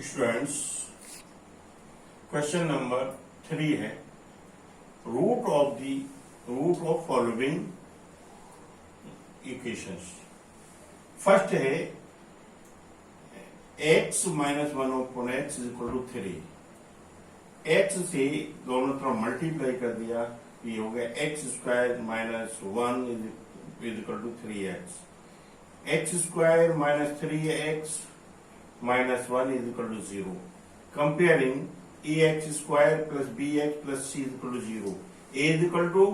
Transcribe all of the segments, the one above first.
Students, question number 3 है root of following equations. First है x minus 1/x is equal to 3। x से दोनों तरफ मल्टीप्लाई कर दिया, ये हो गया x square minus 1 is equal to 3x। X square minus 3x minus 1 is equal to 0. Comparing ax square plus bx plus c is equal to 0. A is equal to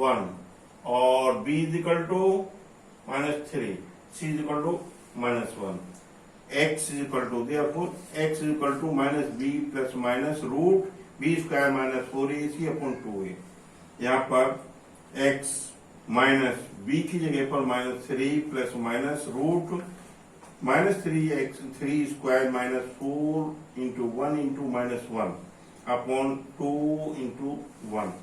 1 और b is equal to minus 3, c is equal to minus 1. x is equal to, therefore x is equal to minus b plus minus root b square minus 4ac upon 2a. यहाँ पर x minus b की जगह पर minus 3 plus minus root minus 3x 3 square minus 4 into 1 into minus 1 upon 2 into 1।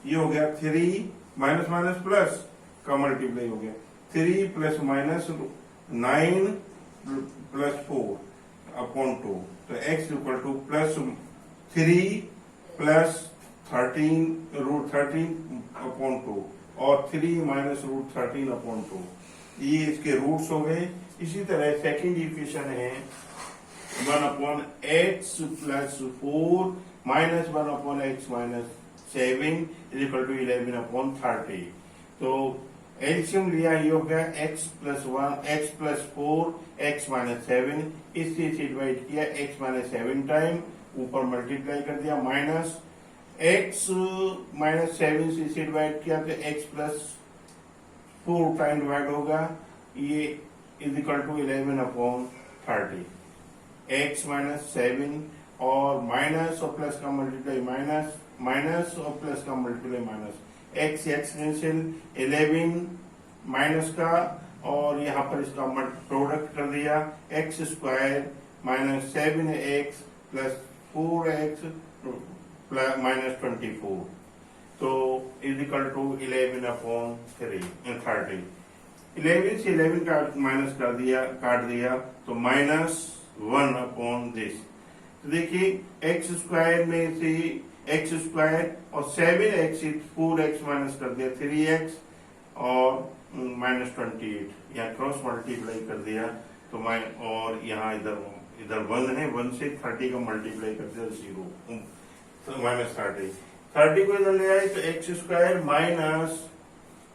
ये हो गया 3 minus minus plus का multiply हो गया 3 प्लस माइनस 9 प्लस 4 अपॉन 2। तो x equal to plus 3 plus 13 root 13 upon 2 और 3 माइनस रूट 13 अपॉन 2। ये इसके रूट्स हो गए। इसी तरह सेकंड इक्वेशन है 1 upon x plus 4 minus 1 upon x minus 7 is equal to 11 upon 30। तो एलसीएम लिया, ये हो गया x plus 1 x plus 4 x minus 7, इससे डिवाइड किया x माइनस 7 टाइम, ऊपर मल्टीप्लाई कर दिया माइनस x माइनस 7 से इसे डिवाइड किया तो x प्लस 4 टाइम डिवाइड होगा, ये is equal to 11 upon 30। x minus 7 और माइनस और प्लस का मल्टीप्लाई माइनस, माइनस और प्लस का multiply minus, x cancel 11 minus का और यहाँ पर इसका प्रोडक्ट कर दिया x square minus 7x plus 4x minus 24। तो इज इक्वल टू 11 अपॉन 30। 11 से 11 का माइनस कर दिया, काट दिया तो माइनस 1 अपॉन दिस। तो देखिए एक्स स्क्वायर में से एक्स स्क्वायर और 7x से 4x माइनस कर दिया 3x और माइनस 28, यहाँ क्रॉस मल्टीप्लाई कर दिया तो और यहाँ इधर 1 है, 1 से 30 का मल्टीप्लाई कर दिया 0 माइनस 30 को इधर ले आए तो x square minus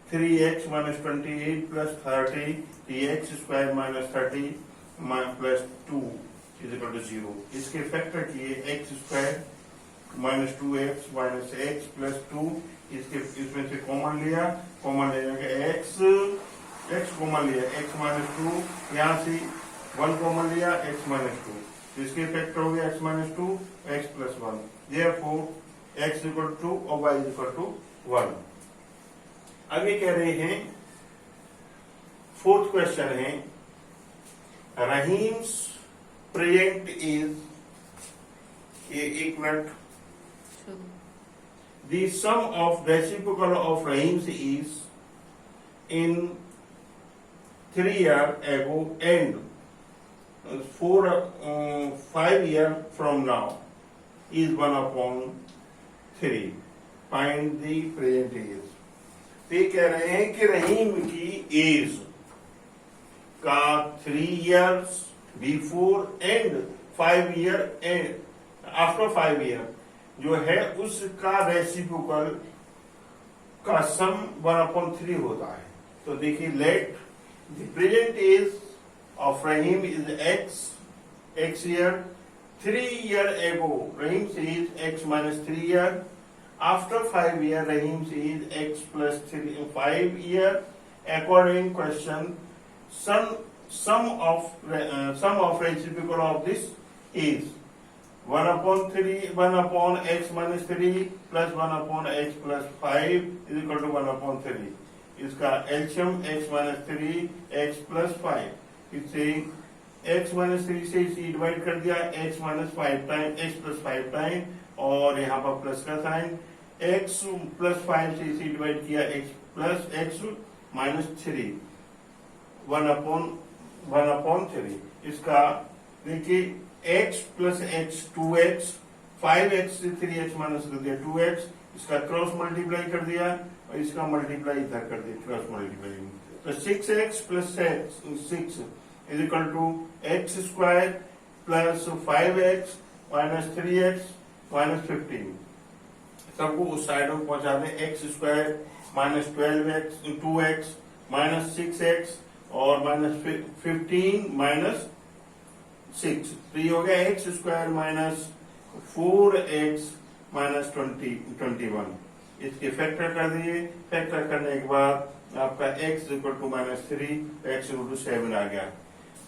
3x minus 28 plus 30 x square minus 30 plus 2 is equal to 0। इसके फैक्टर किए x square minus 2x minus x plus 2, इसमें से कॉमन लिया, कॉमन लेने का x कॉमन लिया x माइनस 2, यहाँ से 1 कॉमन लिया x माइनस 2, इसके फैक्टर हो गया x minus 2 x plus 1। Therefore, x equal to और y इक्वल टू 1। आगे कह रहे हैं फोर्थ क्वेश्चन है रहीम्स प्रेजेंट इज एक minute, the sum of reciprocal of Rahim's is in 3 years ago and 5 years from now is 1 upon 3. Find the present age. ये कह रहे हैं कि रहीम की एज का 3 years before and 5 year and after 5 year जो है उसका रेसिप्रोकल का सम 1 upon 3 होता है। तो देखिए let the present age of Rahim is x year, 3 years ago Rahim says x minus 3 years, after 5 years Rahim says x plus 5 years. According question, sum of reciprocal of this is 1 upon x minus 3 plus 1 upon x plus 5 is equal to 1 upon 3। इसका LCM x minus 3 x plus 5, इससे x minus 3 से इसे divide कर दिया x minus 5 time x plus 5 time और यहाँ पर plus का साइन, x प्लस 5 से इसे डिवाइड किया x plus x minus 3 1 upon 1/3। इसका देखिए x plus x 2x, 5x से 3x माइनस कर दिया 2x, इसका क्रॉस मल्टीप्लाई कर दिया और इसका मल्टीप्लाई इधर कर दिया क्रॉस मल्टीप्लाई। तो 6x plus 6 is equal to x square plus 5x minus 3x minus 15। सबको उस साइड में पहुंचा दें। X square minus 12x 2x minus 6x और माइनस 15 माइनस 6, तो ये हो गया x square minus 4x minus 21। इसके फैक्टर कर दिए। फैक्टर करने के बाद आपका x equal to minus 3, x equal to 7 आ गया।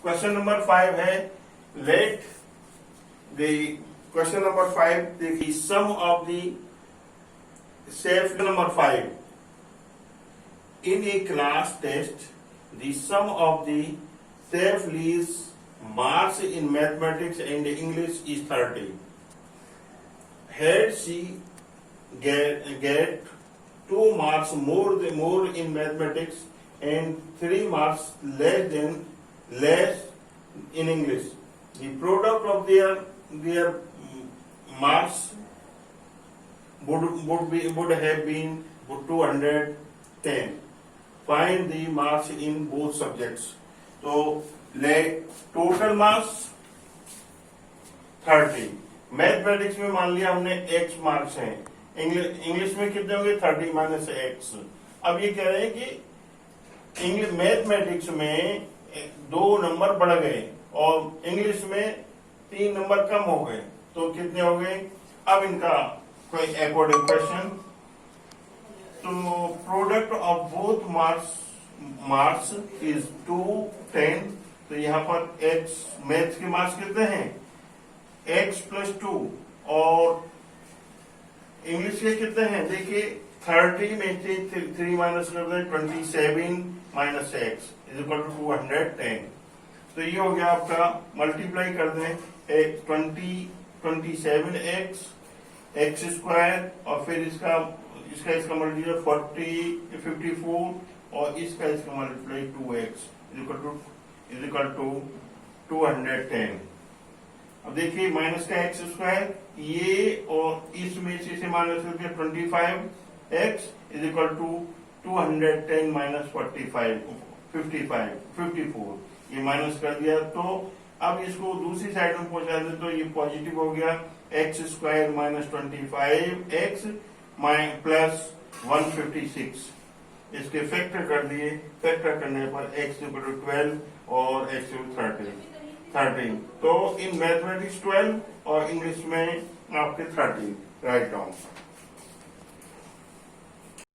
क्वेश्चन नंबर 5 है, लेट द क्वेश्चन नंबर 5 देखिए, sum of the safe number 5 in a class test the sum of the self leads marks in mathematics and English is 30. Had she get 2 marks more in mathematics and 3 marks less in English, the product of their marks would have been 210. Find the marks in both subjects. तो let total marks 30। Mathematics में मान लिया हमने x marks हैं, English में कितने होंगे 30 minus x। अब ये कह रहे हैं कि इंग्लिश मैथमेटिक्स में 2 नंबर बढ़ गए और इंग्लिश में 3 नंबर कम हो गए, तो कितने हो गए। अब इनका कोई अकॉर्डिंग क्वेश्चन, तो product of both marks is 210। तो यहाँ पर x मैथ्स के मार्क्स कितने हैं x प्लस 2 और इंग्लिश के कितने हैं देखिए 30 में से 3 माइनस कर दें 27 minus x is equal to 210। तो ये हो गया आपका, मल्टीप्लाई कर दें 27x एक्स स्क्वायर और फिर इसका मल्टीप्लाई 54 और इसका multiply 2x is equal to 210। अब देखिए माइनस का एक्स स्क्वायर ये और इसमें से माइनस करके 25x is equal to 210 minus 54 ये माइनस कर दिया। तो अब इसको दूसरी साइड में पहुंचा दे तो ये पॉजिटिव हो गया, x square minus 25x plus 156। इसके फैक्टर कर दिए, फैक्टर करने पर x इक्वल टू 12 और x इक्वल 13। तो इन मैथमेटिक्स 12 और इंग्लिश में आपके 13 राइट डाउन।